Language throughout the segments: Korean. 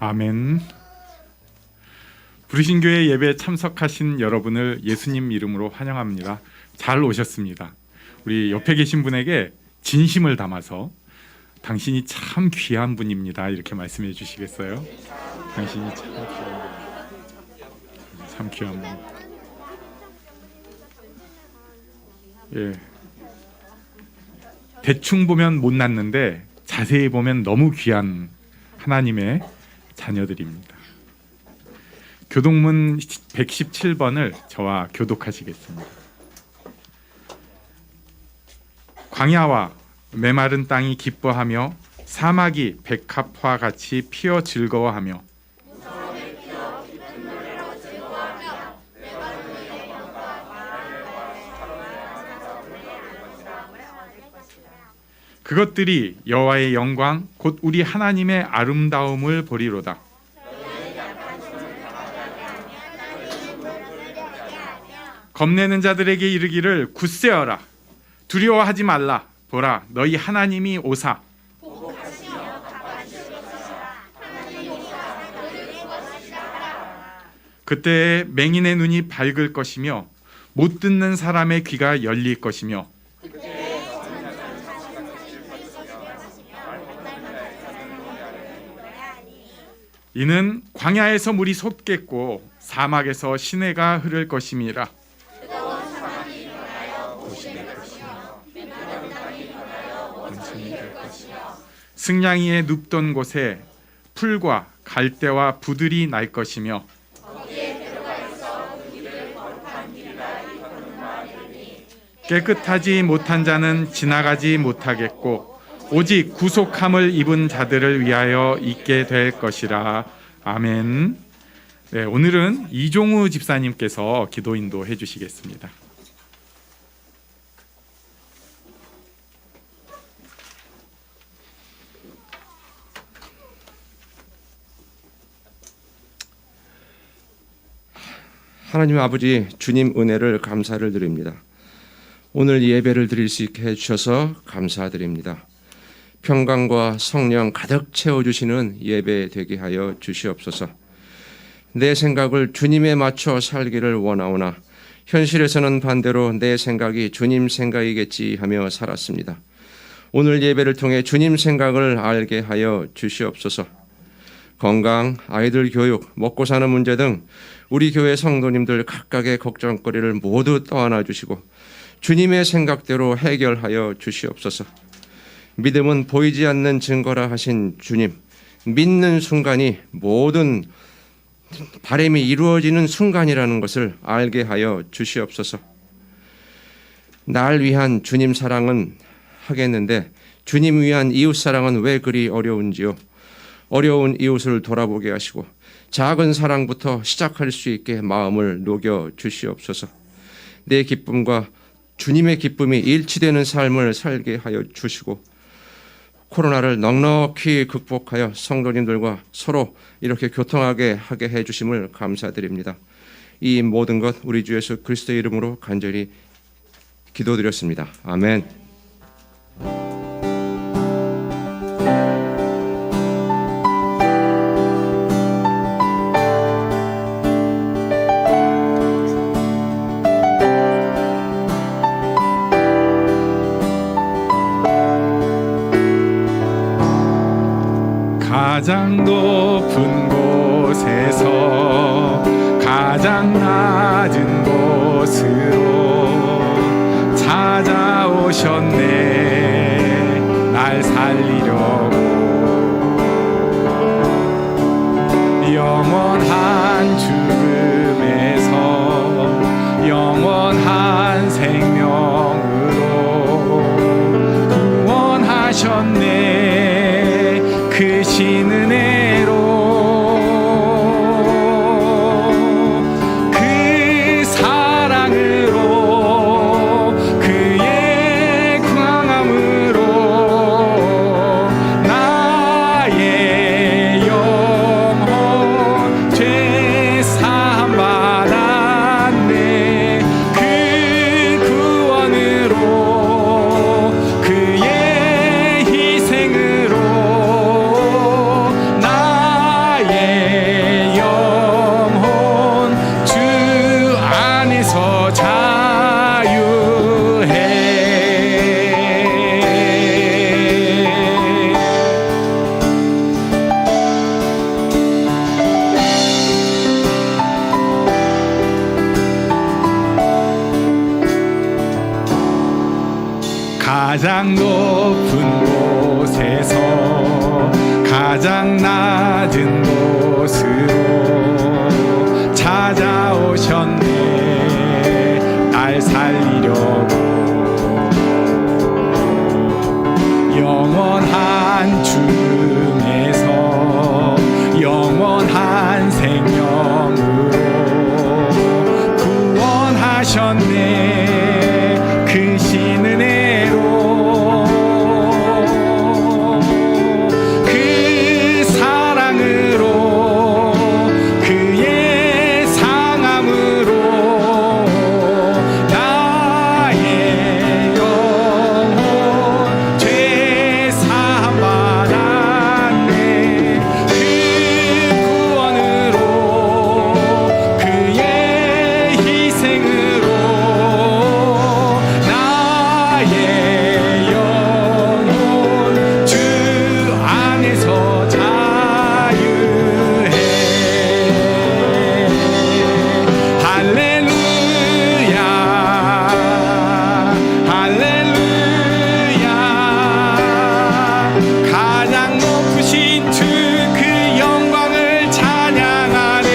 아멘. 부르신교회 예배에 참석하신 여러분을 예수님 이름으로 환영합니다. 잘 오셨습니다. 우리 옆에 계신 분에게 진심을 담아서 당신이 참 귀한 분입니다 이렇게 말씀해 주시겠어요? 당신이 참 귀한 분. 예. 대충 보면 못났는데 자세히 보면 너무 귀한 하나님의 자녀들입니다. 교동문 117번을 저와 교독하시겠습니다. 광야와 메마른 땅이 기뻐하며 사막이 백합화 같이 피어 즐거워하며 그것들이 여호와의 영광 곧 우리 하나님의 아름다움을 보리로다. 겁내는 자들에게 이르기를 굳세어라. 두려워하지 말라. 보라, 너희 하나님이 오사. 그때 맹인의 눈이 밝을 것이며 못 듣는 사람의 귀가 열릴 것이며 이는 광야에서 물이 솟겠고 사막에서 시내가 흐를 것임이라. 승냥이의 눕던 곳에 풀과 갈대와 부들이 날 것이며 깨끗하지 못한 자는 지나가지 못하겠고 오직 구속함을 입은 자들을 위하여 있게 될 것이라. 아멘. 네, 오늘은 이종우 집사님께서 기도 인도해 주시겠습니다. 하나님 아버지, 주님 은혜를 감사를 드립니다. 오늘 예배를 드릴 수 있게 해주셔서 감사드립니다. 평강과 성령 가득 채워주시는 예배 되게 하여 주시옵소서. 내 생각을 주님에 맞춰 살기를 원하오나 현실에서는 반대로 내 생각이 주님 생각이겠지 하며 살았습니다. 오늘 예배를 통해 주님 생각을 알게 하여 주시옵소서. 건강, 아이들 교육, 먹고 사는 문제 등 우리 교회 성도님들 각각의 걱정거리를 모두 떠안아 주시고 주님의 생각대로 해결하여 주시옵소서. 믿음은 보이지 않는 증거라 하신 주님, 믿는 순간이 모든 바람이 이루어지는 순간이라는 것을 알게 하여 주시옵소서. 날 위한 주님 사랑은 하겠는데 주님 위한 이웃 사랑은 왜 그리 어려운지요? 어려운 이웃을 돌아보게 하시고 작은 사랑부터 시작할 수 있게 마음을 녹여 주시옵소서. 내 기쁨과 주님의 기쁨이 일치되는 삶을 살게 하여 주시고 코로나를 넉넉히 극복하여 성도님들과 서로 이렇게 교통하게 하게 해주심을 감사드립니다. 이 모든 것 우리 주 예수 그리스도의 이름으로 간절히 기도드렸습니다. 아멘. 가장 높은 곳에서 가장 낮은 곳으로 찾아오셨네. 날 살리려고 영원한 죽음에서 영원한 생명으로 구원하셨네. 그 신은혜로 그 사랑으로 그의 광함으로 나의 영혼 죄 사함 받았네. 그 가장 높은 곳에서 가장 낮은 곳으로 찾아오셨네. 날 살리려고 영원한 죽음에서 영원한 생명으로 구원하셨네. 그 신 은혜로 그 사랑으로 그의 상함으로 나의 영혼 죄 사함 받았네. 그 구원으로 그의 희생으로 나의 영혼 주 안에서 자유해. 할렐루야 할렐루야. 가장 높으신 주 그 영광을 찬양하네.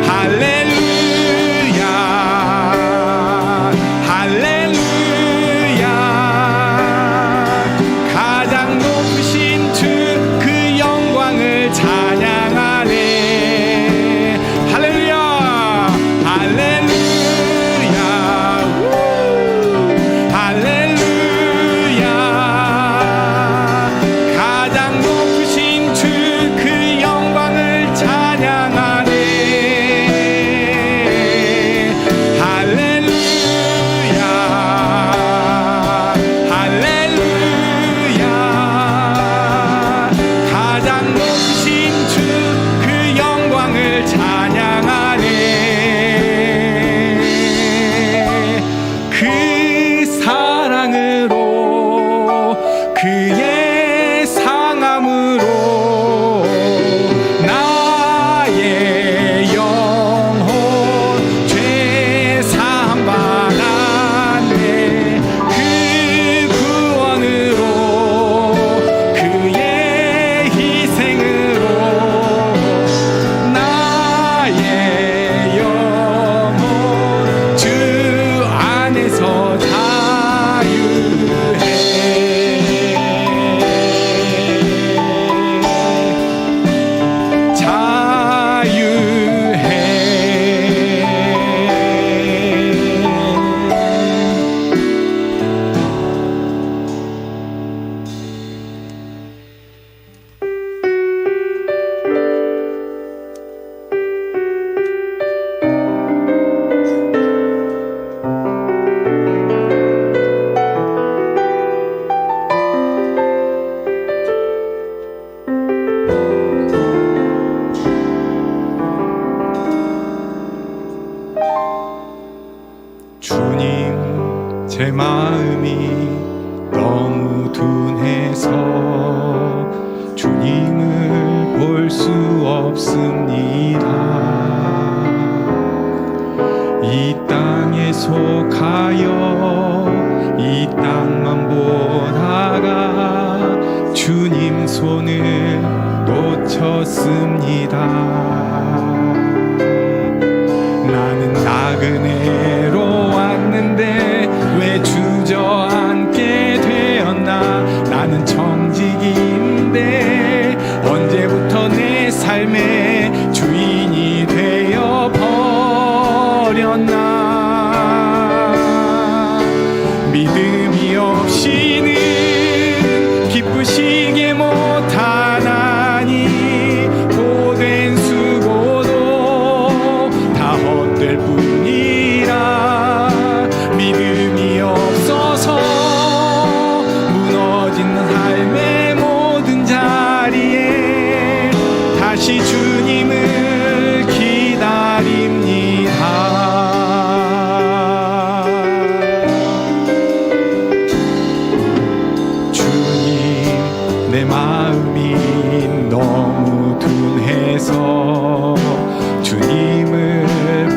할렐루야 할렐루야. 가장 높으신 주 그 영광을 찬양하네. 할렐루야 할렐루야 우. 할렐루야. 가장 높으신 주 그 영광을 찬양하네. 할렐루야 할렐루야. 가장 높으신 주 그 영광을 찬양하네. 그 사랑으로 그의 상함으로 나의 영혼 죄 사함 받았네. 그 구원으로 그의 희생으로 나의 영혼 주 안에서 주님, 제 마음이 너무 둔해서 주님을 볼 수 없습니다. 이 땅에 속하여 이 땅만 보다가 주님 손을 놓쳤습니다. 나는 나그네로 왔는데 왜 주저앉게 되었나. 나는 청지기인데 언제부터 내 삶의 주인이 되어 버렸나. 믿음이 없이는 기쁘시게 못하나니 고된 수고도 다 헛될 뿐이라. 믿음이 없어서 무너진 삶의 모든 자리에 다시 주님을 기다립니다. 내 마음이 너무 둔해서 주님을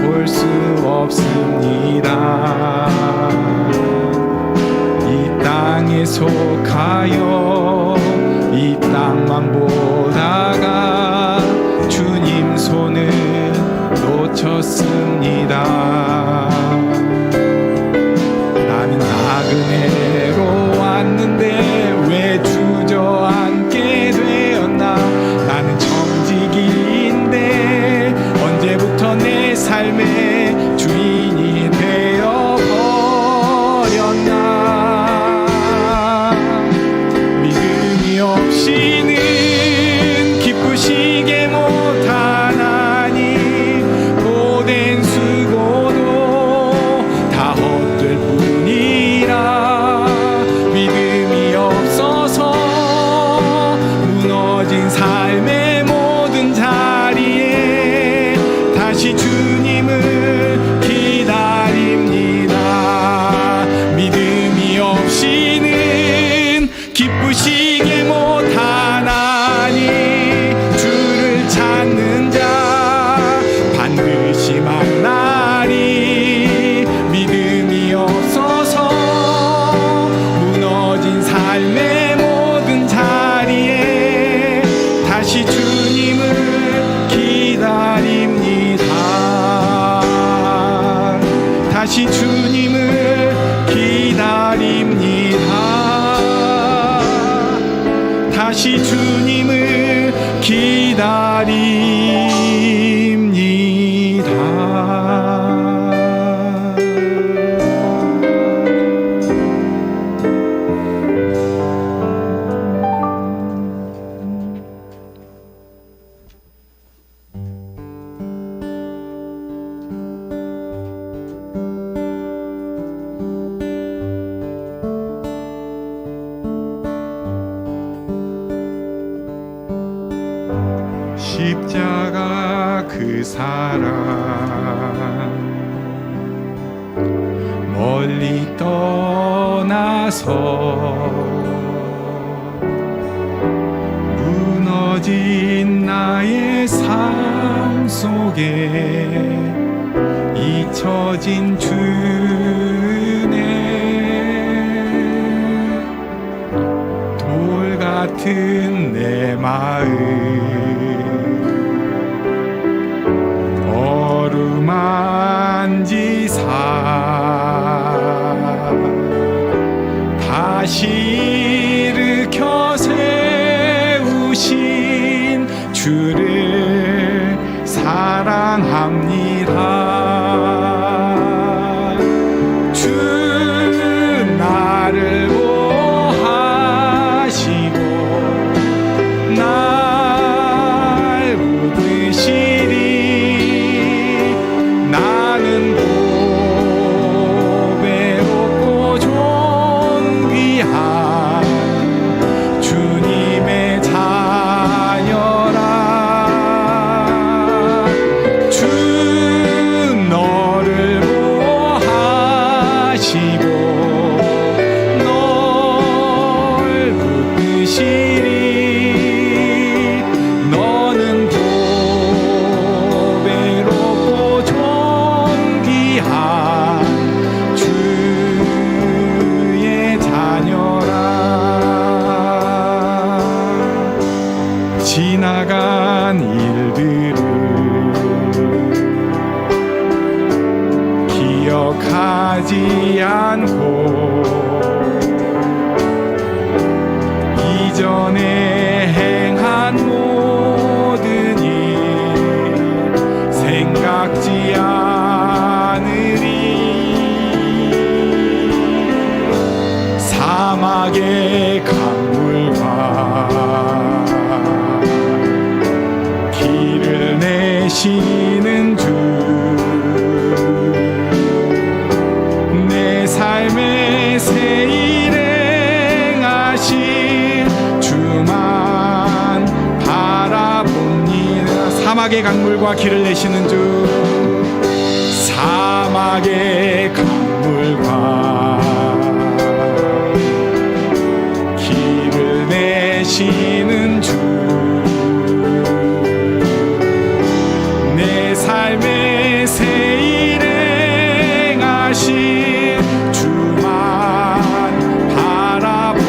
볼 수 없습니다. 계속하여 이 땅만 보다가 주님 손을 놓쳤습니다. 나는 나그네로 왔는데 왜 주저앉게 되었나. 나는 청지기인데 언제부터 내 삶의 주인이 되어버렸나. 믿음이 없이는 기쁘시게 못하나니 고된 수고도 다 헛될 뿐이라. 믿음이 없어서 무너진 삶의 모든 자리에 다시 주님을 기다립니다. 믿음이 없이는 기쁘시게 못하나니 주를 찾는 자 반드시 만나리. 믿음이 없어서 무너진 삶의 모든 자리에 다시 주님을 기다립니다. 다시 주님을 기다립니다. 다시 주님을 기다립니다. 십자가 그 사랑 멀리 떠나서 무너진 나의 삶 속에 잊혀진 주네. 돌 같은 내 마음 어루만지사 다시 일으켜 세우신 주를 사랑합니다. 주 나를 보하시고 날 웃으시리. 나는 보배롭고 존귀한 주님의 자녀라. 주 너를 보하시고 널 붙드시리. 너는 보배롭고 존귀한 주의 자녀라. 지나간 일들을 기억하지 않고 이전에 행한 모든 일 생각지 않으리. 사막의 강물과 길을 내시는 주, 내 삶의 새 일행하신 주만 바라봅니다. 사막의 강물과 길을 내시는 주, 사막의 강물과 길을 내시는 주, 내 삶의 새 일행하신 주만 바라봅니다.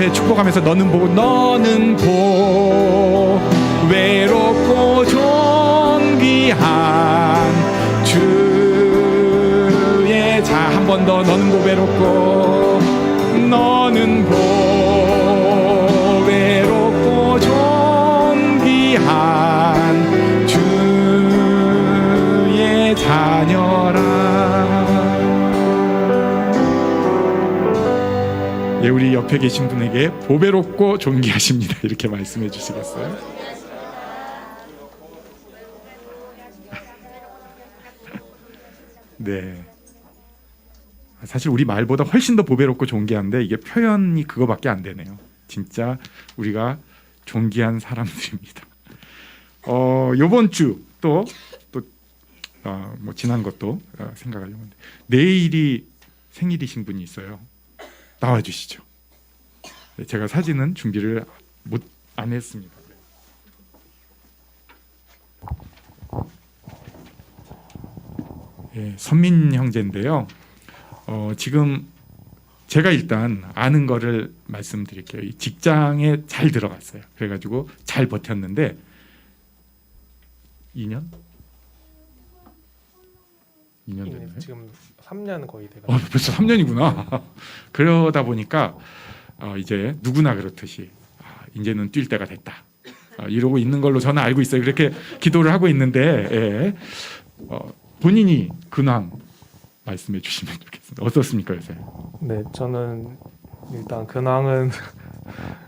함께 축복하면서 너는 보 외롭고 존귀한 주의 자 한 번 더 너는 보 외롭고 너는 보 외롭고 존귀한 주의 자녀라. 예, 우리 옆에 계신 분에게 보배롭고 존귀하십니다. 이렇게 말씀해 주시겠어요? 네. 사실 우리 말보다 훨씬 더 보배롭고 존귀한데 이게 표현이 그거밖에 안 되네요. 진짜 우리가 존귀한 사람들입니다. 요번 주 또 뭐 지난 것도 생각하려고 하는데 내일이 생일이신 분이 있어요. 나와 주시죠. 네, 제가 사진은 준비를 안 했습니다. 예, 선민 형제인데요. 지금 제가 일단 아는 거를 말씀드릴게요. 이 직장에 잘 들어갔어요. 그래가지고 잘 버텼는데 2년? 2년 됐나요? 지금 3년 거의 돼가. 벌써 3년이구나. 그러다 보니까 이제 누구나 그렇듯이 이제는 뛸 때가 됐다. 이러고 있는 걸로 저는 알고 있어요. 그렇게 기도를 하고 있는데 예. 본인이 근황 말씀해 주시면 좋겠습니다. 어떻습니까 요새? 네, 저는 일단 근황은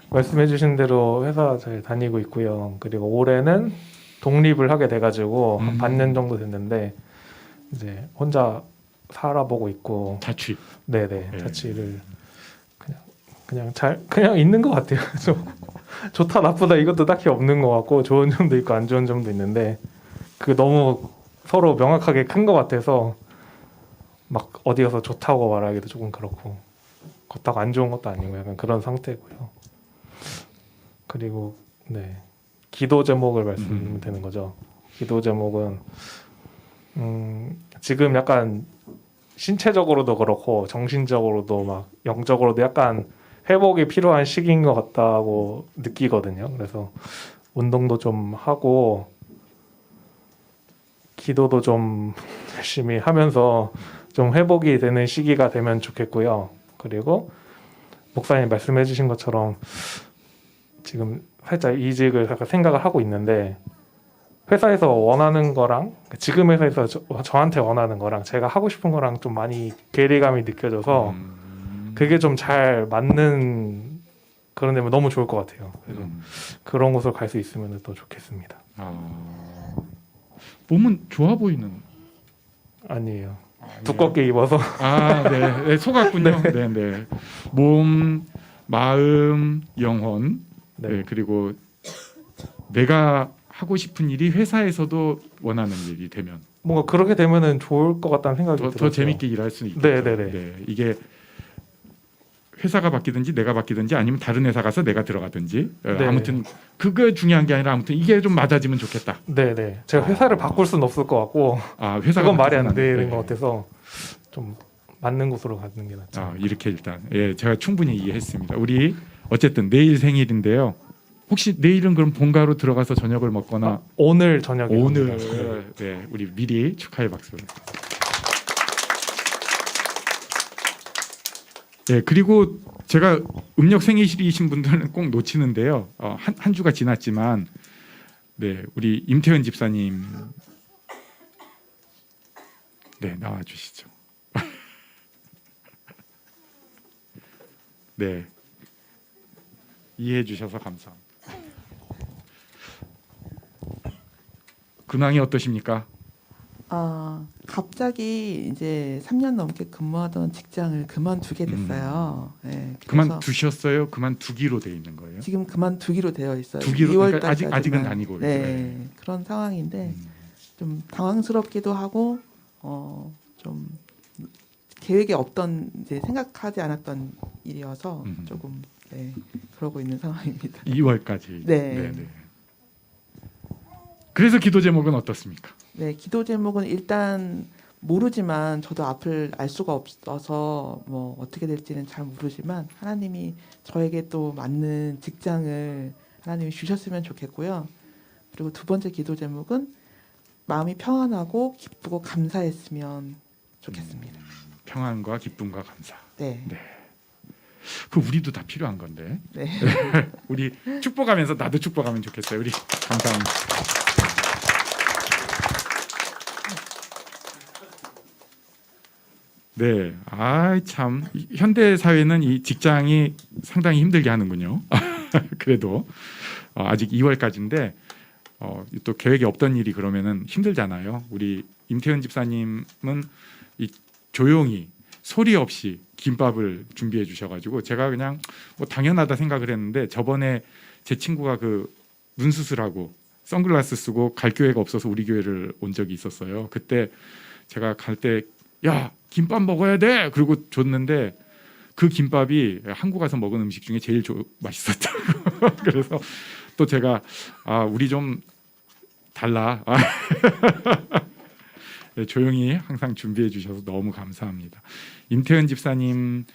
말씀해 주신 대로 회사 잘 다니고 있고요. 그리고 올해는 독립을 하게 돼가지고 한 반년 정도 됐는데 이제 혼자 살아보고 있고. 자취. 네네, 예. 자취를 그냥 있는 것 같아요. 좀 좋다 나쁘다 이것도 딱히 없는 것 같고 좋은 점도 있고 안 좋은 점도 있는데 그 너무 서로 명확하게 큰 것 같아서 막 어디 가서 좋다고 말하기도 조금 그렇고 그렇다고 안 좋은 것도 아니고 약간 그런 상태고요. 그리고 네, 기도 제목을 말씀드리면 되는 거죠. 기도 제목은 지금 약간 신체적으로도 그렇고 정신적으로도 막 영적으로도 약간 회복이 필요한 시기인 것 같다고 느끼거든요. 그래서 운동도 좀 하고 기도도 좀 열심히 하면서 좀 회복이 되는 시기가 되면 좋겠고요. 그리고 목사님 말씀해 주신 것처럼 지금 살짝 이직을 약간 생각을 하고 있는데 회사에서 원하는 거랑 지금 회사에서 저한테 원하는 거랑 제가 하고 싶은 거랑 좀 많이 괴리감이 느껴져서 그게 좀 잘 맞는 그런 데면 너무 좋을 것 같아요. 그래서 그런 곳으로 갈 수 있으면 또 좋겠습니다. 몸은 좋아 보이는. 아니에요. 아니에요? 두껍게 입어서. 네, 네 속았군요. 네, 네. 몸, 마음, 영혼. 네. 네, 그리고 내가 하고 싶은 일이 회사에서도 원하는 일이 되면 뭔가 그렇게 되면은 좋을 것 같다는 생각이 들어요. 더 재밌게 일할 수는 있겠죠. 네네네. 네, 이게 회사가 바뀌든지 내가 바뀌든지 아니면 다른 회사 가서 내가 들어가든지 네. 아무튼 그게 중요한 게 아니라 아무튼 이게 좀 맞아지면 좋겠다. 네네. 제가 회사를 바꿀 수는 없을 것 같고 회사가 그건 말이 안 바뀌지는 되는 않- 것 같아서 좀 맞는 곳으로 가는 게 낫죠. 이렇게 일단 제가 충분히 이해했습니다. 우리 어쨌든 내일 생일인데요. 혹시 내일은 그럼 본가로 들어가서 저녁을 먹거나 오늘 저녁에 오늘 갑니다. 네, 우리 미리 축하의 박수. 네, 그리고 제가 음력 생일이신 분들은 꼭 놓치는데요. 한 주가 지났지만 네, 우리 임태현 집사님 네, 나와 주시죠. 네. 이해해 주셔서 감사합니다. 근황이 어떠십니까? 갑자기 이제 3년 넘게 근무하던 직장을 그만두게 됐어요. 네, 그래서 그만두셨어요? 그만두기로 돼 있는 거예요? 지금 그만두기로 되어 있어요. 두기로 2월 그러니까 달까지만. 아직은 다니고 네, 있어요. 그런 상황인데 좀 당황스럽기도 하고 좀 계획에 없던 이제 생각하지 않았던 일이어서 조금 그러고 있는 상황입니다. 2월까지. 네. 그래서 기도 제목은 어떻습니까? 네, 기도 제목은 일단 모르지만 저도 앞을 알 수가 없어서 뭐 어떻게 될지는 잘 모르지만 하나님이 저에게 또 맞는 직장을 하나님이 주셨으면 좋겠고요. 그리고 두 번째 기도 제목은 마음이 평안하고 기쁘고 감사했으면 좋겠습니다. 평안과 기쁨과 감사. 네. 그 우리도 다 필요한 건데. 네. 우리 축복하면서 나도 축복하면 좋겠어요. 우리 감사합니다. 네, 참 현대 사회는 이 직장이 상당히 힘들게 하는군요. 그래도 아직 2월까지인데 또 계획이 없던 일이 그러면은 힘들잖아요. 우리 임태현 집사님은 이 조용히 소리 없이 김밥을 준비해 주셔가지고 제가 그냥 뭐 당연하다 생각을 했는데 저번에 제 친구가 그 눈 수술하고 선글라스 쓰고 갈 교회가 없어서 우리 교회를 온 적이 있었어요. 그때 제가 갈 때 야 김밥 먹어야 돼. 그리고 줬는데 그 김밥이 한국 가서 먹은 음식 중에 제일 맛있었다고. 그래서 또 제가 우리 좀 달라. 네, 조용히 항상 준비해 주셔서 너무 감사합니다. 임태현 집사님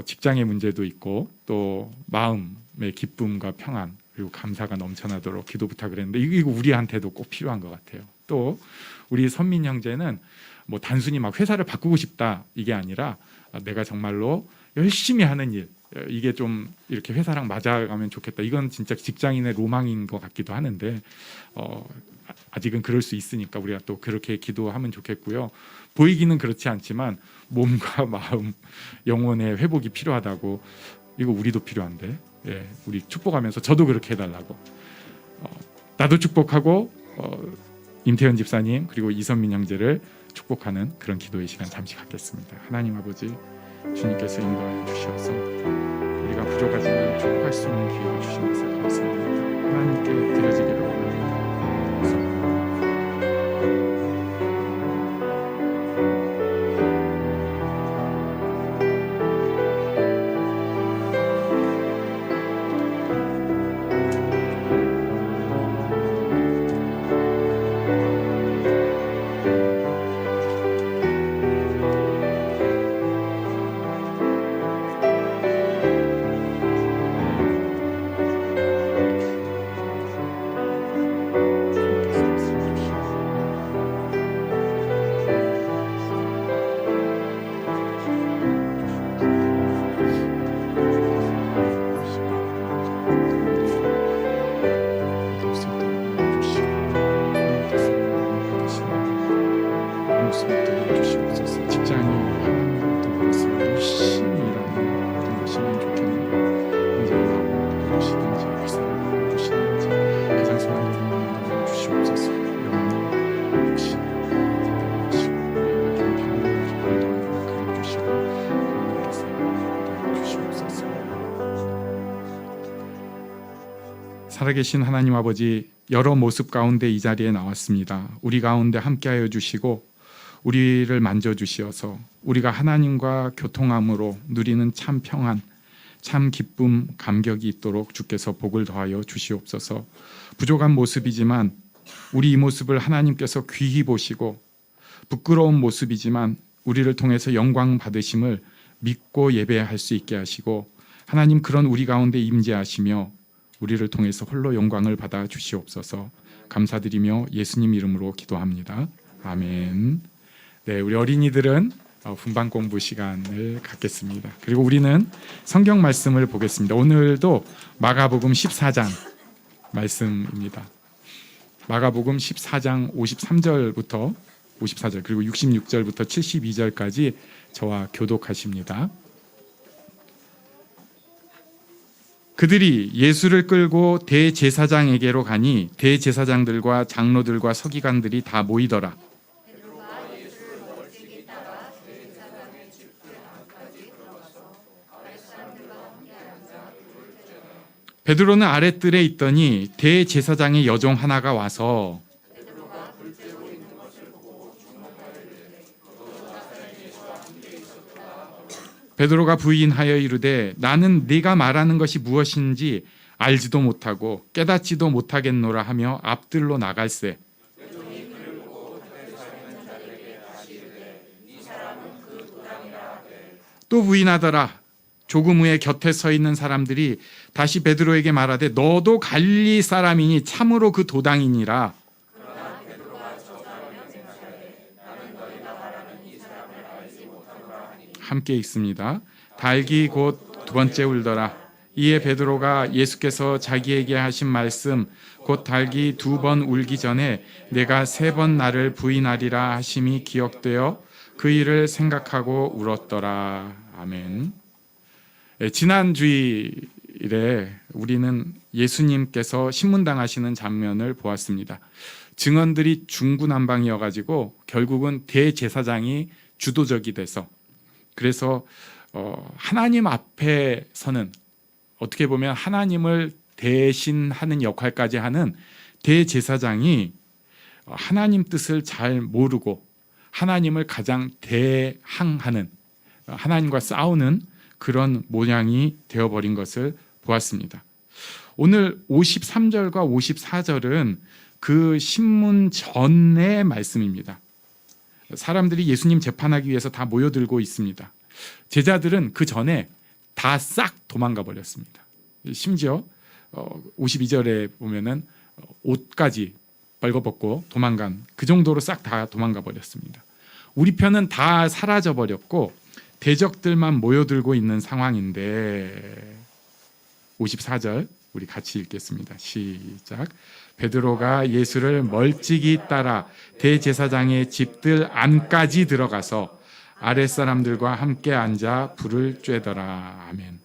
직장의 문제도 있고 또 마음의 기쁨과 평안 그리고 감사가 넘쳐나도록 기도 부탁을 했는데 이거 우리한테도 꼭 필요한 것 같아요. 또 우리 선민 형제는 뭐 단순히 막 회사를 바꾸고 싶다 이게 아니라 내가 정말로 열심히 하는 일 이게 좀 이렇게 회사랑 맞아가면 좋겠다. 이건 진짜 직장인의 로망인 것 같기도 하는데 아직은 그럴 수 있으니까 우리가 또 그렇게 기도하면 좋겠고요. 보이기는 그렇지 않지만 몸과 마음, 영혼의 회복이 필요하다고 이거 우리도 필요한데 우리 축복하면서 저도 그렇게 해달라고 나도 축복하고 임태현 집사님 그리고 이선민 형제를 축복하는 그런 기도의 시간 잠시 갖겠습니다. 하나님 아버지 주님께서 인도하여 주셔서 우리가 부족하지만 축복할 수 있는 기회를 주시면서 감사합니다. 하나님께 드려지기를 원합니다. 살아계신 하나님 아버지 여러 모습 가운데 이 자리에 나왔습니다. 우리 가운데 함께하여 주시고 우리를 만져주시어서 우리가 하나님과 교통함으로 누리는 참 평안 참 기쁨 감격이 있도록 주께서 복을 더하여 주시옵소서. 부족한 모습이지만 우리 이 모습을 하나님께서 귀히 보시고 부끄러운 모습이지만 우리를 통해서 영광 받으심을 믿고 예배할 수 있게 하시고 하나님 그런 우리 가운데 임재하시며 우리를 통해서 홀로 영광을 받아 주시옵소서. 감사드리며 예수님 이름으로 기도합니다. 아멘. 네, 우리 어린이들은 분반 공부 시간을 갖겠습니다. 그리고 우리는 성경 말씀을 보겠습니다. 오늘도 마가복음 14장 말씀입니다. 마가복음 14장 53절부터 54절 그리고 66절부터 72절까지 저와 교독하십니다. 그들이 예수를 끌고 대제사장에게로 가니 대제사장들과 장로들과 서기관들이 다 모이더라. 베드로는 아랫뜰에 있더니 대제사장의 여종 하나가 와서 베드로가 부인하여 이르되 나는 네가 말하는 것이 무엇인지 알지도 못하고 깨닫지도 못하겠노라 하며 앞뜰로 나갈새. 또 부인하더라. 조금 후에 곁에 서 있는 사람들이 다시 베드로에게 말하되 너도 갈릴리 사람이니 참으로 그 도당이니라. 함께 읽습니다. 달기 곧 두 번째 울더라. 이에 베드로가 예수께서 자기에게 하신 말씀 곧 달기 두 번 울기 전에 내가 세 번 나를 부인하리라 하심이 기억되어 그 일을 생각하고 울었더라. 아멘. 지난 주일에 우리는 예수님께서 신문당하시는 장면을 보았습니다. 증언들이 중구난방이어가지고 결국은 대제사장이 주도적이 돼서, 그래서 하나님 앞에서는 어떻게 보면 하나님을 대신하는 역할까지 하는 대제사장이 하나님 뜻을 잘 모르고 하나님을 가장 대항하는, 하나님과 싸우는 그런 모양이 되어버린 것을 보았습니다. 오늘 53절과 54절은 그 신문 전의 말씀입니다. 사람들이 예수님 재판하기 위해서 다 모여들고 있습니다. 제자들은 그 전에 다 싹 도망가 버렸습니다. 심지어 52절에 보면은 옷까지 벌거벗고 도망간, 그 정도로 싹 다 도망가 버렸습니다. 우리 편은 다 사라져 버렸고 대적들만 모여들고 있는 상황인데 54절 우리 같이 읽겠습니다. 시작. 베드로가 예수를 멀찍이 따라 대제사장의 집들 안까지 들어가서 아랫사람들과 함께 앉아 불을 쬐더라. 아멘.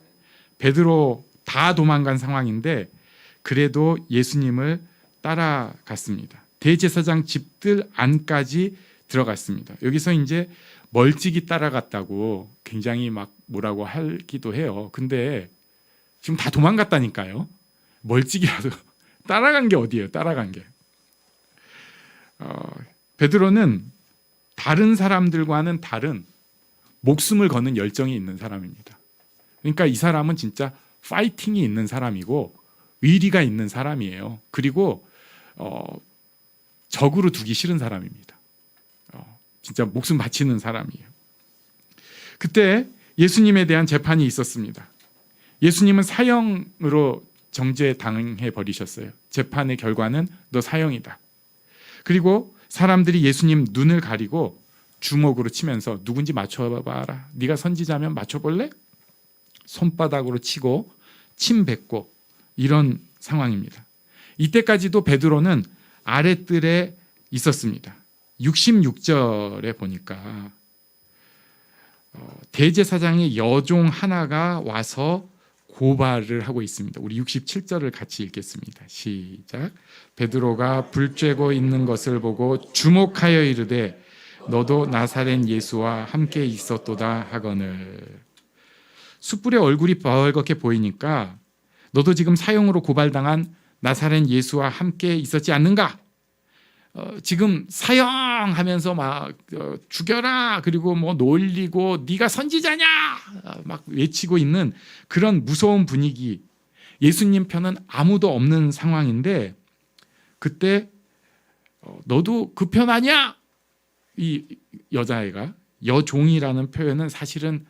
베드로 다 도망간 상황인데 그래도 예수님을 따라갔습니다. 대제사장 집들 안까지 들어갔습니다. 여기서 이제 멀찍이 따라갔다고 굉장히 막 뭐라고 하기도 해요. 근데 지금 다 도망갔다니까요. 멀찍이라도 따라간 게 어디예요? 따라간 게. 베드로는 다른 사람들과는 다른 목숨을 거는 열정이 있는 사람입니다. 그러니까 이 사람은 진짜 파이팅이 있는 사람이고 의리가 있는 사람이에요. 그리고 적으로 두기 싫은 사람입니다. 진짜 목숨 바치는 사람이에요. 그때 예수님에 대한 재판이 있었습니다. 예수님은 사형으로 정죄 당해 버리셨어요. 재판의 결과는 너 사형이다. 그리고 사람들이 예수님 눈을 가리고 주먹으로 치면서 누군지 맞춰봐라. 네가 선지자면 맞춰볼래? 손바닥으로 치고 침 뱉고 이런 상황입니다. 이때까지도 베드로는 아랫뜰에 있었습니다. 66절에 보니까 대제사장의 여종 하나가 와서 고발을 하고 있습니다. 우리 67절을 같이 읽겠습니다. 시작. 베드로가 불 쬐고 있는 것을 보고 주목하여 이르되 너도 나사렛 예수와 함께 있었도다 하거늘. 숯불에 얼굴이 벌겋게 보이니까 너도 지금 사형으로 고발당한 나사렛 예수와 함께 있었지 않는가? 지금 사형하면서 막 죽여라, 그리고 뭐 놀리고 네가 선지자냐 막 외치고 있는 그런 무서운 분위기. 예수님 편은 아무도 없는 상황인데 그때 너도 그 편 아니야? 이 여자애가, 여종이라는 표현은 사실은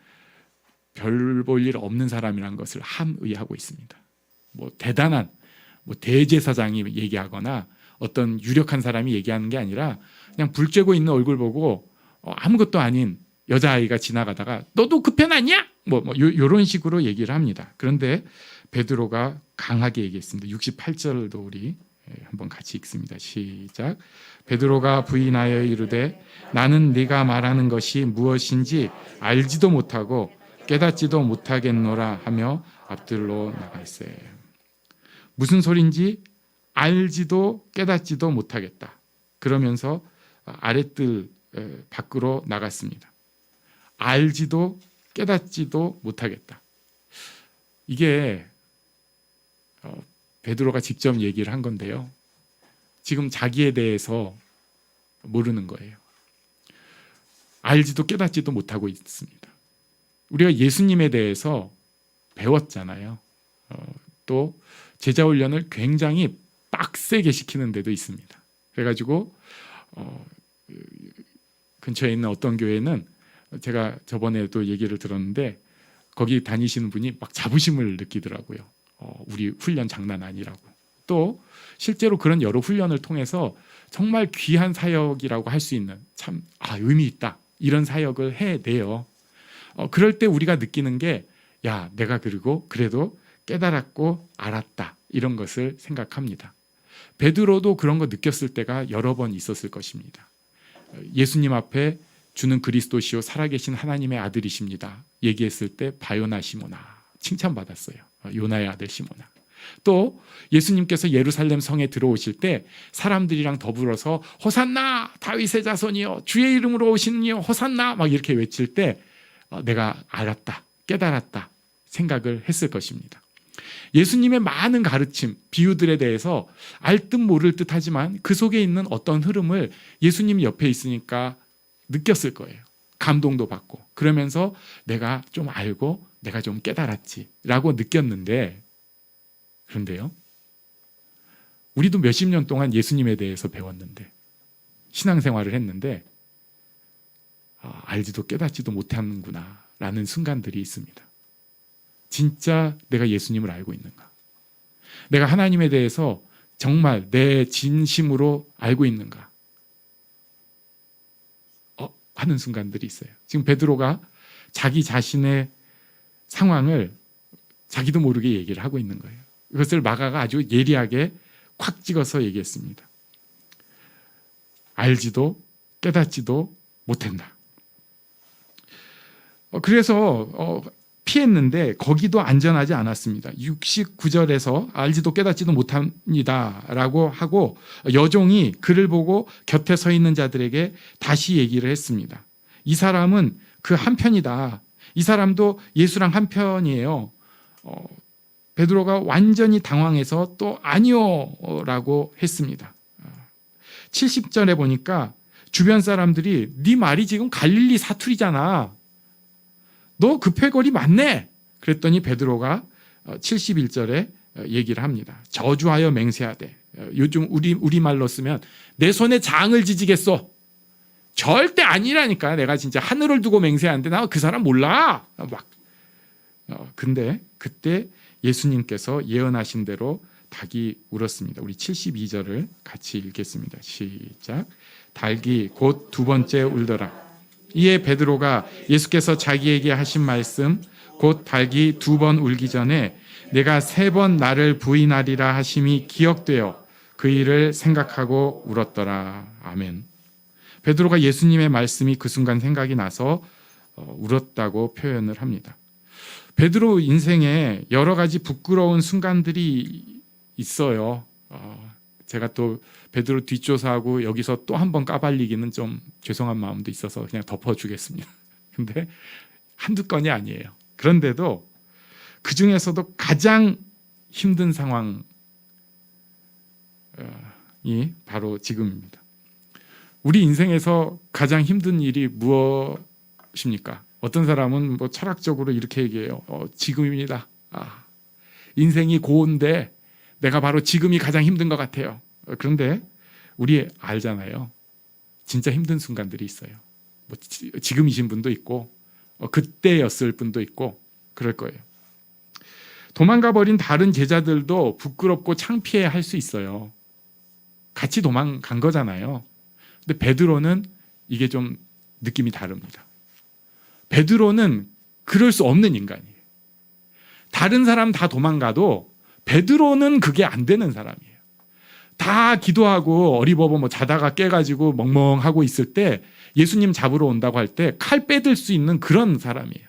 별 볼 일 없는 사람이라는 것을 함의하고 있습니다. 뭐 대단한 뭐 대제사장이 얘기하거나 어떤 유력한 사람이 얘기하는 게 아니라 그냥 불 쬐고 있는 얼굴 보고 아무것도 아닌 여자아이가 지나가다가 너도 그 편 아니야? 이런 식으로 얘기를 합니다. 그런데 베드로가 강하게 얘기했습니다. 68절도 우리 한번 같이 읽습니다. 시작. 베드로가 부인하여 이르되 나는 네가 말하는 것이 무엇인지 알지도 못하고 깨닫지도 못하겠노라 하며 앞들로 나갈세. 무슨 소린지 알지도 깨닫지도 못하겠다. 그러면서 아랫뜰 밖으로 나갔습니다. 알지도 깨닫지도 못하겠다. 이게 베드로가 직접 얘기를 한 건데요. 지금 자기에 대해서 모르는 거예요. 알지도 깨닫지도 못하고 있습니다. 우리가 예수님에 대해서 배웠잖아요. 또 제자 훈련을 굉장히 빡세게 시키는 데도 있습니다. 그래가지고 근처에 있는 어떤 교회는 제가 저번에도 얘기를 들었는데 거기 다니시는 분이 막 자부심을 느끼더라고요. 우리 훈련 장난 아니라고. 또 실제로 그런 여러 훈련을 통해서 정말 귀한 사역이라고 할 수 있는 참 의미 있다 이런 사역을 해내요. 그럴 때 우리가 느끼는 게 야, 내가 그래도 깨달았고 알았다 이런 것을 생각합니다. 베드로도 그런 거 느꼈을 때가 여러 번 있었을 것입니다. 예수님 앞에 주는 그리스도시요 살아계신 하나님의 아들이십니다 얘기했을 때 바요나 시모나 칭찬받았어요. 요나의 아들 시모나. 또 예수님께서 예루살렘 성에 들어오실 때 사람들이랑 더불어서 호산나 다윗의 자손이여 주의 이름으로 오시는 이여 호산나 막 이렇게 외칠 때 내가 알았다 깨달았다 생각을 했을 것입니다. 예수님의 많은 가르침 비유들에 대해서 알 듯 모를 듯 하지만 그 속에 있는 어떤 흐름을 예수님 옆에 있으니까 느꼈을 거예요. 감동도 받고 그러면서 내가 좀 알고 내가 좀 깨달았지라고 느꼈는데, 그런데요 우리도 몇십 년 동안 예수님에 대해서 배웠는데 신앙생활을 했는데 알지도 깨닫지도 못하는구나 라는 순간들이 있습니다. 진짜 내가 예수님을 알고 있는가? 내가 하나님에 대해서 정말 내 진심으로 알고 있는가? 하는 순간들이 있어요. 지금 베드로가 자기 자신의 상황을 자기도 모르게 얘기를 하고 있는 거예요. 그것을 마가가 아주 예리하게 콱 찍어서 얘기했습니다. 알지도 깨닫지도 못한다. 그래서 피했는데 거기도 안전하지 않았습니다. 69절에서 알지도 깨닫지도 못합니다 라고 하고 여종이 그를 보고 곁에 서 있는 자들에게 다시 얘기를 했습니다. 이 사람은 그 한편이다. 이 사람도 예수랑 한편이에요. 베드로가 완전히 당황해서 또 아니요 라고 했습니다. 70절에 보니까 주변 사람들이 네 말이 지금 갈릴리 사투리잖아. 너 급해거리 맞네. 그랬더니 베드로가 71절에 얘기를 합니다. 저주하여 맹세하되, 요즘 우리말로 쓰면 내 손에 장을 지지겠소. 절대 아니라니까. 내가 진짜 하늘을 두고 맹세하는데 나 그 사람 몰라. 근데 그때 예수님께서 예언하신 대로 닭이 울었습니다. 우리 72절을 같이 읽겠습니다. 시작. 닭이 곧 두 번째 울더라. 이에 베드로가 예수께서 자기에게 하신 말씀 곧 닭이 두 번 울기 전에 내가 세 번 나를 부인하리라 하심이 기억되어 그 일을 생각하고 울었더라. 아멘. 베드로가 예수님의 말씀이 그 순간 생각이 나서 울었다고 표현을 합니다. 베드로 인생에 여러 가지 부끄러운 순간들이 있어요. 제가 또 베드로 뒷조사하고 여기서 또 한 번 까발리기는 좀 죄송한 마음도 있어서 그냥 덮어주겠습니다. 근데 한두 건이 아니에요. 그런데도 그 중에서도 가장 힘든 상황이 바로 지금입니다. 우리 인생에서 가장 힘든 일이 무엇입니까? 어떤 사람은 뭐 철학적으로 이렇게 얘기해요. 지금입니다. 인생이 고온데 내가 바로 지금이 가장 힘든 것 같아요. 그런데 우리 알잖아요. 진짜 힘든 순간들이 있어요. 뭐 지금이신 분도 있고 그때였을 분도 있고 그럴 거예요. 도망가 버린 다른 제자들도 부끄럽고 창피해 할 수 있어요. 같이 도망간 거잖아요. 근데 베드로는 이게 좀 느낌이 다릅니다. 베드로는 그럴 수 없는 인간이에요. 다른 사람 다 도망가도 베드로는 그게 안 되는 사람이에요. 다 기도하고 어리버버 뭐 자다가 깨가지고 멍멍하고 있을 때 예수님 잡으러 온다고 할 때 칼 빼들 수 있는 그런 사람이에요.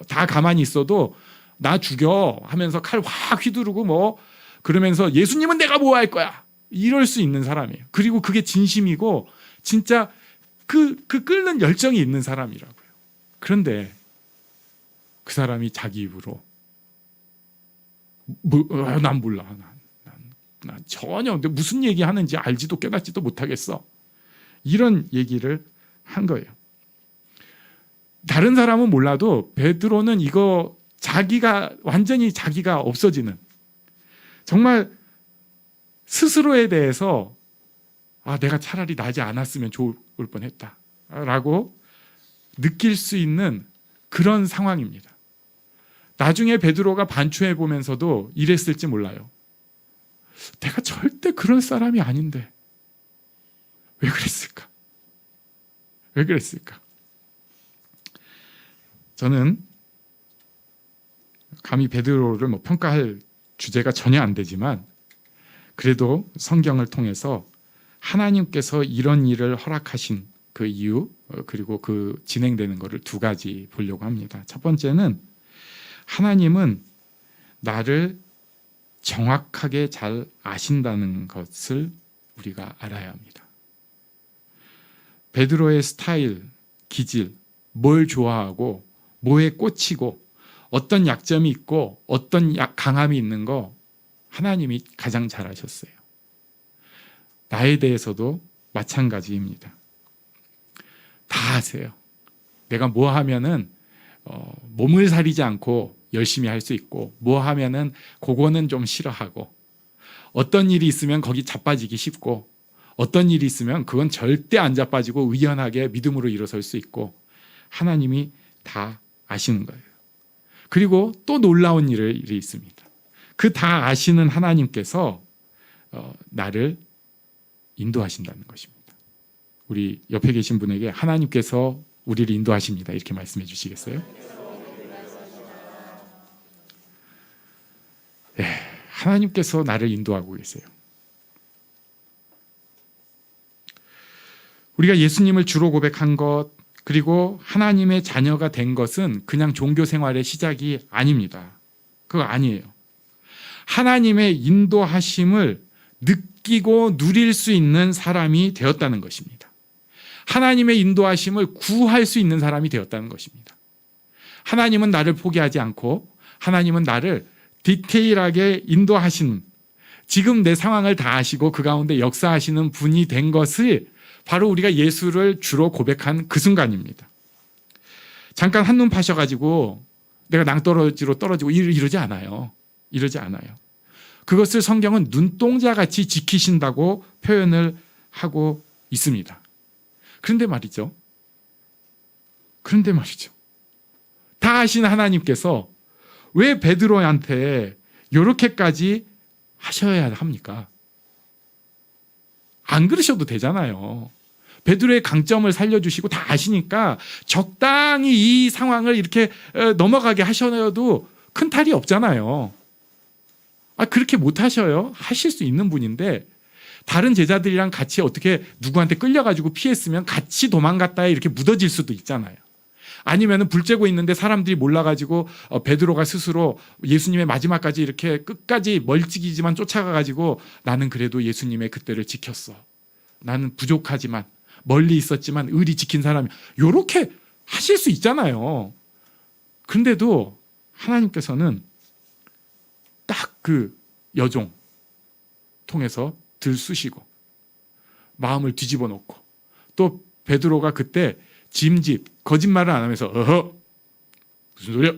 다 가만히 있어도 나 죽여 하면서 칼 확 휘두르고 뭐 그러면서 예수님은 내가 뭐 할 거야 이럴 수 있는 사람이에요. 그리고 그게 진심이고 진짜 그 끓는 열정이 있는 사람이라고요. 그런데 그 사람이 자기 입으로 난 몰라. 난 전혀 근데 무슨 얘기하는지 알지도 깨닫지도 못하겠어. 이런 얘기를 한 거예요. 다른 사람은 몰라도 베드로는 이거 완전히 자기가 없어지는 정말 스스로에 대해서 내가 차라리 나지 않았으면 좋을 뻔했다 라고 느낄 수 있는 그런 상황입니다. 나중에 베드로가 반추해 보면서도 이랬을지 몰라요. 내가 절대 그런 사람이 아닌데 왜 그랬을까? 왜 그랬을까? 저는 감히 베드로를 평가할 주제가 전혀 안 되지만 그래도 성경을 통해서 하나님께서 이런 일을 허락하신 그 이유 그리고 그 진행되는 것을 두 가지 보려고 합니다. 첫 번째는 하나님은 나를 정확하게 잘 아신다는 것을 우리가 알아야 합니다. 베드로의 스타일, 기질, 뭘 좋아하고 뭐에 꽂히고 어떤 약점이 있고 어떤 강함이 있는 거 하나님이 가장 잘 아셨어요. 나에 대해서도 마찬가지입니다. 다 아세요. 내가 뭐 하면은 몸을 사리지 않고 열심히 할 수 있고 뭐 하면은 그거는 좀 싫어하고 어떤 일이 있으면 거기 자빠지기 쉽고 어떤 일이 있으면 그건 절대 안 자빠지고 의연하게 믿음으로 일어설 수 있고 하나님이 다 아시는 거예요. 그리고 또 놀라운 일이 있습니다. 그 다 아시는 하나님께서 나를 인도하신다는 것입니다. 우리 옆에 계신 분에게 하나님께서 우리를 인도하십니다. 이렇게 말씀해 주시겠어요? 네, 하나님께서 나를 인도하고 계세요. 우리가 예수님을 주로 고백한 것 그리고 하나님의 자녀가 된 것은 그냥 종교 생활의 시작이 아닙니다. 그거 아니에요. 하나님의 인도하심을 느끼고 누릴 수 있는 사람이 되었다는 것입니다. 하나님의 인도하심을 구할 수 있는 사람이 되었다는 것입니다. 하나님은 나를 포기하지 않고 하나님은 나를 디테일하게 인도하시는 지금 내 상황을 다 아시고 그 가운데 역사하시는 분이 된 것을 바로 우리가 예수를 주로 고백한 그 순간입니다. 잠깐 한눈 파셔가지고 내가 낭떠러지로 떨어지고 이러지 않아요. 이러지 않아요. 그것을 성경은 눈동자같이 지키신다고 표현을 하고 있습니다. 그런데 말이죠. 다 아시는 하나님께서 왜 베드로한테 이렇게까지 하셔야 합니까? 안 그러셔도 되잖아요. 베드로의 강점을 살려주시고 다 아시니까 적당히 이 상황을 이렇게 넘어가게 하셔도 큰 탈이 없잖아요. 그렇게 못 하셔요? 하실 수 있는 분인데 다른 제자들이랑 같이 어떻게 누구한테 끌려가지고 피했으면 같이 도망갔다에 이렇게 묻어질 수도 있잖아요. 아니면은 불 쬐고 있는데 사람들이 몰라가지고 베드로가 스스로 예수님의 마지막까지 이렇게 끝까지 멀찍이지만 쫓아가가지고 나는 그래도 예수님의 그때를 지켰어. 나는 부족하지만 멀리 있었지만 의리 지킨 사람이 이렇게 하실 수 있잖아요. 그런데도 하나님께서는 딱 그 여종 통해서 들쑤시고 마음을 뒤집어 놓고 또 베드로가 그때 짐짓 거짓말을 안 하면서 무슨 소리야?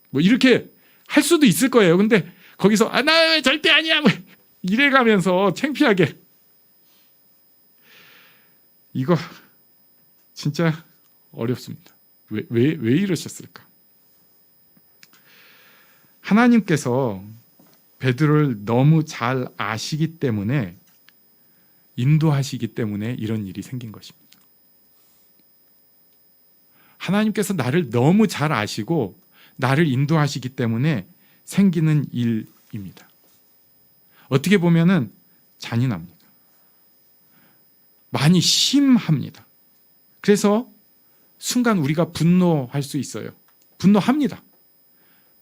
뭐 이렇게 할 수도 있을 거예요. 근데 거기서 나 절대 아니야 뭐 이래가면서 창피하게 이거 진짜 어렵습니다. 왜 이러셨을까? 하나님께서 베드로를 너무 잘 아시기 때문에 인도하시기 때문에 이런 일이 생긴 것입니다. 하나님께서 나를 너무 잘 아시고 나를 인도하시기 때문에 생기는 일입니다. 어떻게 보면은 잔인합니다. 많이 심합니다. 그래서 순간 우리가 분노할 수 있어요. 분노합니다.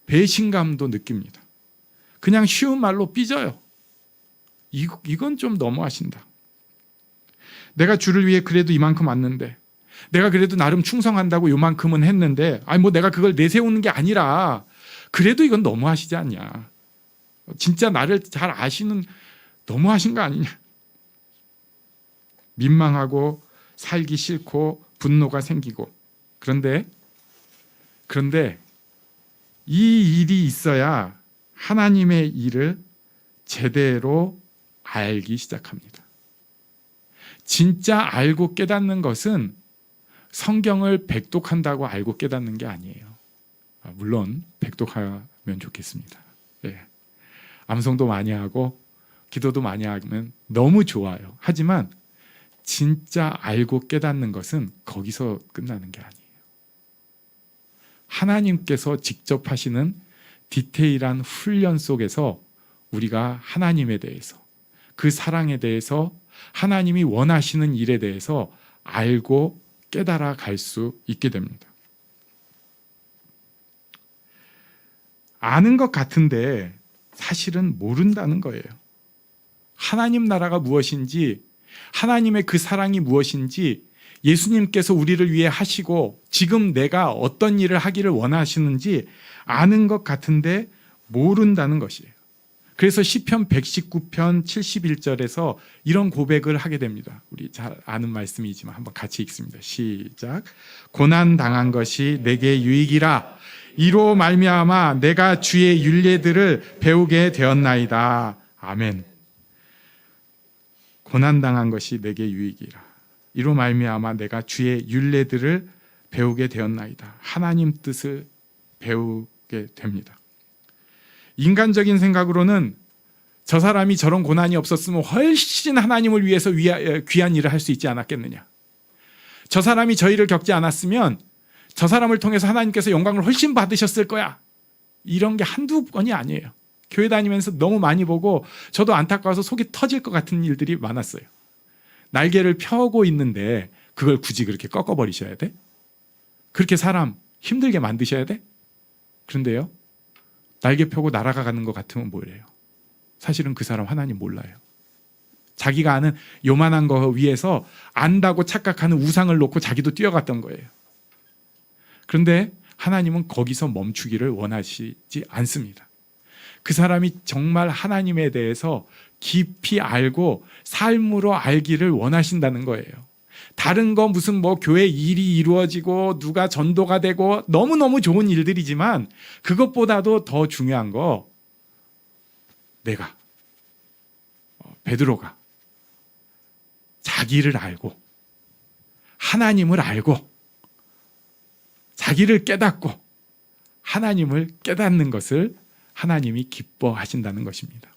배신감도 느낍니다. 그냥 쉬운 말로 삐져요. 이건 좀 너무하신다. 내가 주를 위해 그래도 이만큼 왔는데 내가 그래도 나름 충성한다고 요만큼은 했는데 뭐 내가 그걸 내세우는 게 아니라 그래도 이건 너무하시지 않냐. 진짜 나를 잘 아시는 너무하신 거 아니냐. 민망하고 살기 싫고 분노가 생기고 그런데 이 일이 있어야 하나님의 일을 제대로 알기 시작합니다. 진짜 알고 깨닫는 것은 성경을 백독한다고 알고 깨닫는 게 아니에요. 물론 백독하면 좋겠습니다. 예. 암송도 많이 하고 기도도 많이 하면 너무 좋아요. 하지만 진짜 알고 깨닫는 것은 거기서 끝나는 게 아니에요. 하나님께서 직접 하시는 디테일한 훈련 속에서 우리가 하나님에 대해서, 그 사랑에 대해서, 하나님이 원하시는 일에 대해서 알고 깨달아 갈 수 있게 됩니다. 아는 것 같은데 사실은 모른다는 거예요. 하나님 나라가 무엇인지, 하나님의 그 사랑이 무엇인지, 예수님께서 우리를 위해 하시고 지금 내가 어떤 일을 하기를 원하시는지 아는 것 같은데 모른다는 것이에요. 그래서 시편 119편 71절에서 이런 고백을 하게 됩니다. 우리 잘 아는 말씀이지만 한번 같이 읽습니다. 시작. 고난 당한 것이 내게 유익이라. 이로 말미암아 내가 주의 율례들을 배우게 되었나이다. 아멘. 고난 당한 것이 내게 유익이라. 이로 말미암아 내가 주의 율례들을 배우게 되었나이다. 하나님 뜻을 배우게 됩니다. 인간적인 생각으로는 저 사람이 저런 고난이 없었으면 훨씬 하나님을 위해서 귀한 일을 할 수 있지 않았겠느냐. 저 사람이 저 일을 겪지 않았으면 저 사람을 통해서 하나님께서 영광을 훨씬 받으셨을 거야. 이런 게 한두 번이 아니에요. 교회 다니면서 너무 많이 보고 저도 안타까워서 속이 터질 것 같은 일들이 많았어요. 날개를 펴고 있는데 그걸 굳이 그렇게 꺾어버리셔야 돼? 그렇게 사람 힘들게 만드셔야 돼? 그런데요, 날개 펴고 날아가는 것 같으면 뭐래요? 사실은 그 사람 하나님 몰라요. 자기가 아는 요만한 거 위에서 안다고 착각하는 우상을 놓고 자기도 뛰어갔던 거예요. 그런데 하나님은 거기서 멈추기를 원하시지 않습니다. 그 사람이 정말 하나님에 대해서 깊이 알고 삶으로 알기를 원하신다는 거예요. 다른 거 무슨 뭐 교회 일이 이루어지고 누가 전도가 되고 너무너무 좋은 일들이지만 그것보다도 더 중요한 거, 내가 베드로가 자기를 알고 하나님을 알고 자기를 깨닫고 하나님을 깨닫는 것을 하나님이 기뻐하신다는 것입니다.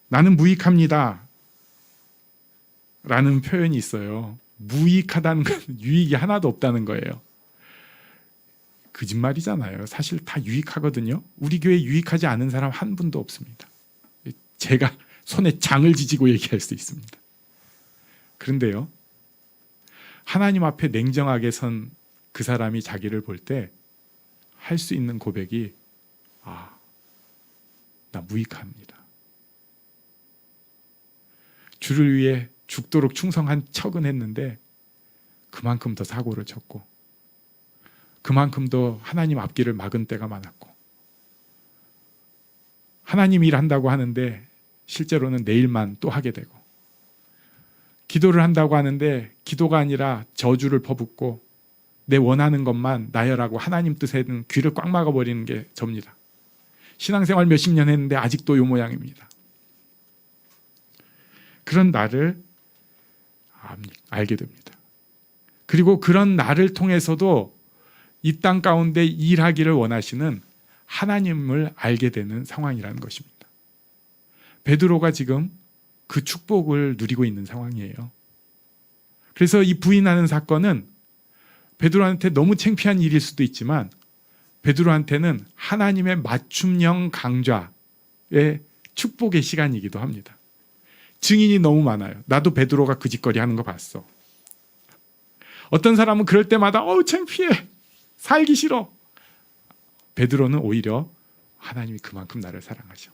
나는 무익합니다 라는 표현이 있어요. 무익하다는 건 유익이 하나도 없다는 거예요. 거짓말이잖아요. 사실 다 유익하거든요. 우리 교회 유익하지 않은 사람 한 분도 없습니다. 제가 손에 장을 지지고 얘기할 수 있습니다. 그런데요, 하나님 앞에 냉정하게 선 그 사람이 자기를 볼 때 할 수 있는 고백이, 나 무익합니다. 주를 위해 죽도록 충성한 척은 했는데 그만큼 더 사고를 쳤고 그만큼 더 하나님 앞길을 막은 때가 많았고, 하나님 일한다고 하는데 실제로는 내일만 또 하게 되고, 기도를 한다고 하는데 기도가 아니라 저주를 퍼붓고 내 원하는 것만 나열하고 하나님 뜻에는 귀를 꽉 막아버리는 게 접니다. 신앙생활 몇십 년 했는데 아직도 요 모양입니다. 그런 나를 알게 됩니다. 그리고 그런 나를 통해서도 이 땅 가운데 일하기를 원하시는 하나님을 알게 되는 상황이라는 것입니다. 베드로가 지금 그 축복을 누리고 있는 상황이에요. 그래서 이 부인하는 사건은 베드로한테 너무 창피한 일일 수도 있지만 베드로한테는 하나님의 맞춤형 강좌의 축복의 시간이기도 합니다. 증인이 너무 많아요. 나도 베드로가 그 짓거리 하는 거 봤어. 어떤 사람은 그럴 때마다 창피해, 살기 싫어. 베드로는 오히려 하나님이 그만큼 나를 사랑하셔.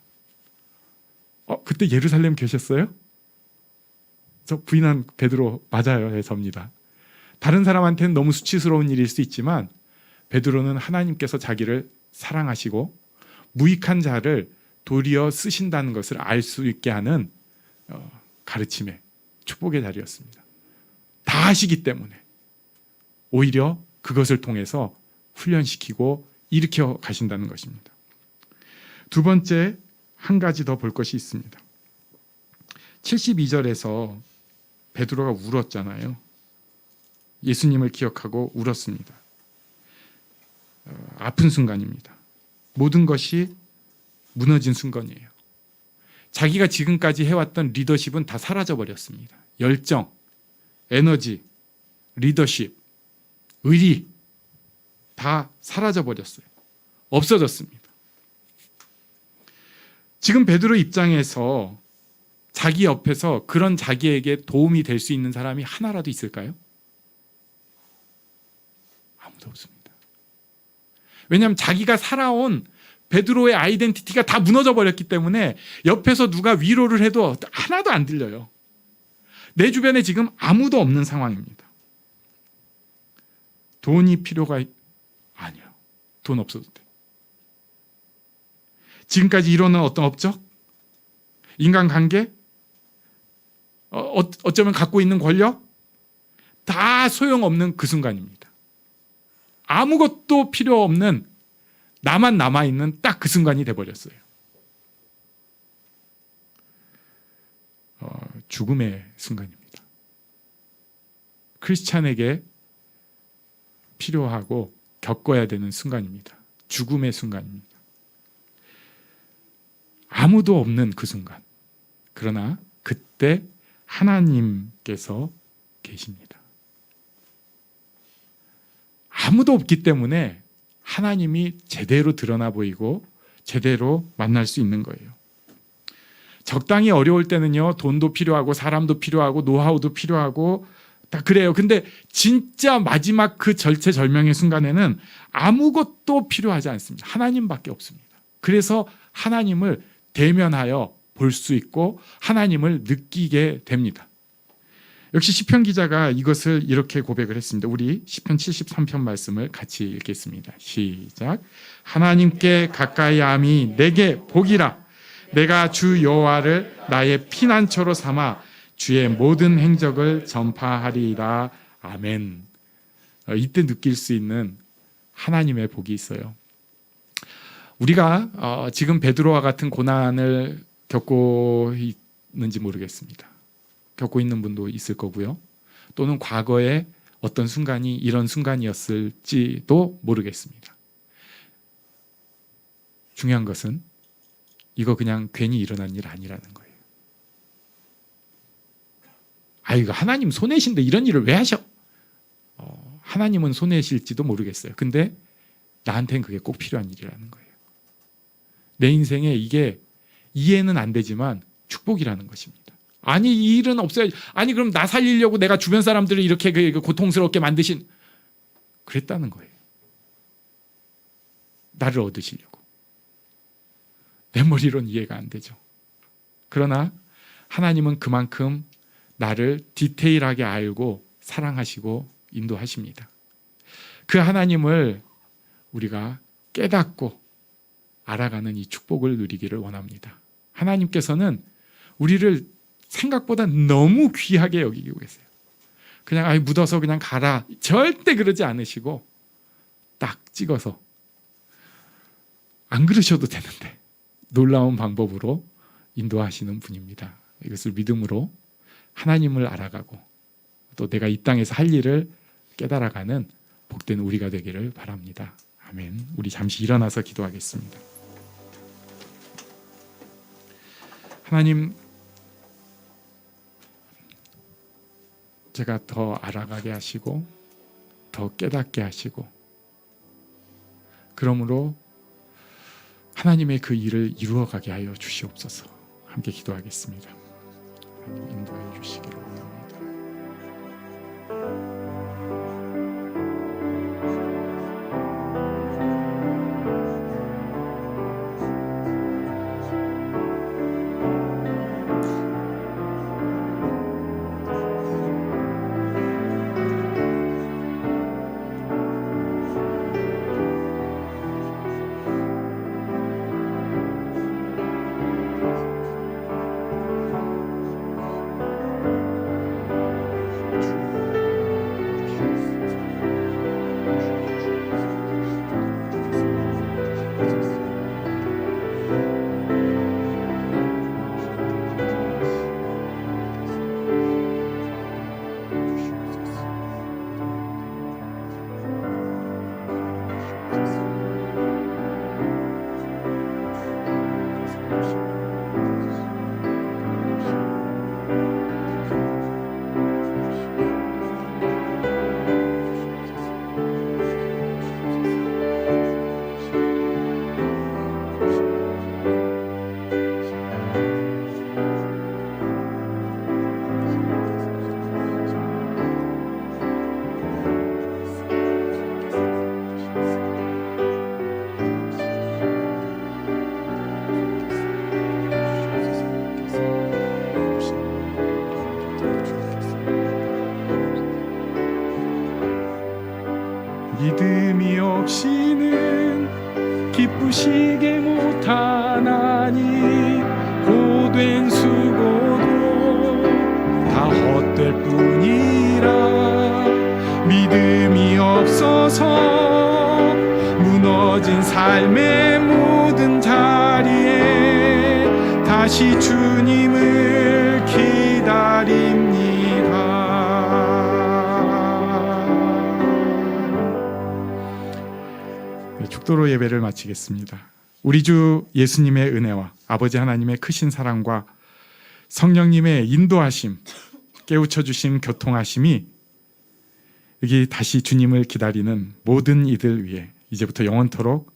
그때 예루살렘 계셨어요? 저 부인한 베드로 맞아요. 접니다. 다른 사람한테는 너무 수치스러운 일일 수 있지만 베드로는 하나님께서 자기를 사랑하시고 무익한 자를 도리어 쓰신다는 것을 알 수 있게 하는 가르침의 축복의 자리였습니다. 다 하시기 때문에 오히려 그것을 통해서 훈련시키고 일으켜 가신다는 것입니다. 두 번째, 한 가지 더 볼 것이 있습니다. 72절에서 베드로가 울었잖아요. 예수님을 기억하고 울었습니다. 아픈 순간입니다. 모든 것이 무너진 순간이에요. 자기가 지금까지 해왔던 리더십은 다 사라져 버렸습니다. 열정, 에너지, 리더십, 의리 다 사라져 버렸어요. 없어졌습니다. 지금 베드로 입장에서 자기 옆에서 그런 자기에게 도움이 될 수 있는 사람이 하나라도 있을까요? 아무도 없습니다. 왜냐하면 자기가 살아온 베드로의 아이덴티티가 다 무너져 버렸기 때문에 옆에서 누가 위로를 해도 하나도 안 들려요. 내 주변에 지금 아무도 없는 상황입니다. 돈이 필요가 아니요. 돈 없어도 돼. 지금까지 이뤄낸 어떤 업적, 인간관계, 어쩌면 갖고 있는 권력 다 소용없는 그 순간입니다. 아무것도 필요 없는 나만 남아있는 딱 그 순간이 돼버렸어요. 죽음의 순간입니다. 크리스찬에게 필요하고 겪어야 되는 순간입니다. 죽음의 순간입니다. 아무도 없는 그 순간. 그러나 그때 하나님께서 계십니다. 아무도 없기 때문에 하나님이 제대로 드러나 보이고 제대로 만날 수 있는 거예요. 적당히 어려울 때는요, 돈도 필요하고 사람도 필요하고 노하우도 필요하고 다 그래요. 근데 진짜 마지막 그 절체절명의 순간에는 아무것도 필요하지 않습니다. 하나님밖에 없습니다. 그래서 하나님을 대면하여 볼 수 있고 하나님을 느끼게 됩니다. 역시 시편 기자가 이것을 이렇게 고백을 했습니다. 우리 시편 73편 말씀을 같이 읽겠습니다. 시작. 하나님께 가까이 함이 내게 복이라. 내가 주 여호와를 나의 피난처로 삼아 주의 모든 행적을 전파하리라. 아멘. 이때 느낄 수 있는 하나님의 복이 있어요. 우리가 지금 베드로와 같은 고난을 겪고 있는지 모르겠습니다. 겪고 있는 분도 있을 거고요. 또는 과거에 어떤 순간이 이런 순간이었을지도 모르겠습니다. 중요한 것은 이거 그냥 괜히 일어난 일 아니라는 거예요. 이거 하나님 손해신데 이런 일을 왜 하셔? 하나님은 손해실지도 모르겠어요. 근데 나한테는 그게 꼭 필요한 일이라는 거예요. 내 인생에 이게 이해는 안 되지만 축복이라는 것입니다. 아니 이 일은 없어요. 아니 그럼 나 살리려고 내가 주변 사람들을 이렇게 고통스럽게 만드신 그랬다는 거예요. 나를 얻으시려고. 내 머리로는 이해가 안 되죠. 그러나 하나님은 그만큼 나를 디테일하게 알고 사랑하시고 인도하십니다. 그 하나님을 우리가 깨닫고 알아가는 이 축복을 누리기를 원합니다. 하나님께서는 우리를 생각보다 너무 귀하게 여기고 계세요. 그냥 묻어서 그냥 가라. 절대 그러지 않으시고 딱 찍어서 안 그러셔도 되는데 놀라운 방법으로 인도하시는 분입니다. 이것을 믿음으로 하나님을 알아가고 또 내가 이 땅에서 할 일을 깨달아가는 복된 우리가 되기를 바랍니다. 아멘. 우리 잠시 일어나서 기도하겠습니다. 하나님, 제가 더 알아가게 하시고 더 깨닫게 하시고 그러므로 하나님의 그 일을 이루어가게 하여 주시옵소서. 함께 기도하겠습니다. 하나님 인도해 주시기를 원합니다. 믿음이 없이는 기쁘시게 못하나니 고된 수고도 다 헛될 뿐이라. 믿음이 없어서 무너진 삶의 모든 자리에 다시 주님을 기다립니다. 네, 축도로 예배를 마치겠습니다. 우리 주 예수님의 은혜와 아버지 하나님의 크신 사랑과 성령님의 인도하심, 깨우쳐 주신 교통하심이 여기 다시 주님을 기다리는 모든 이들 위해 이제부터 영원토록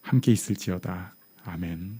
함께 있을지어다. 아멘.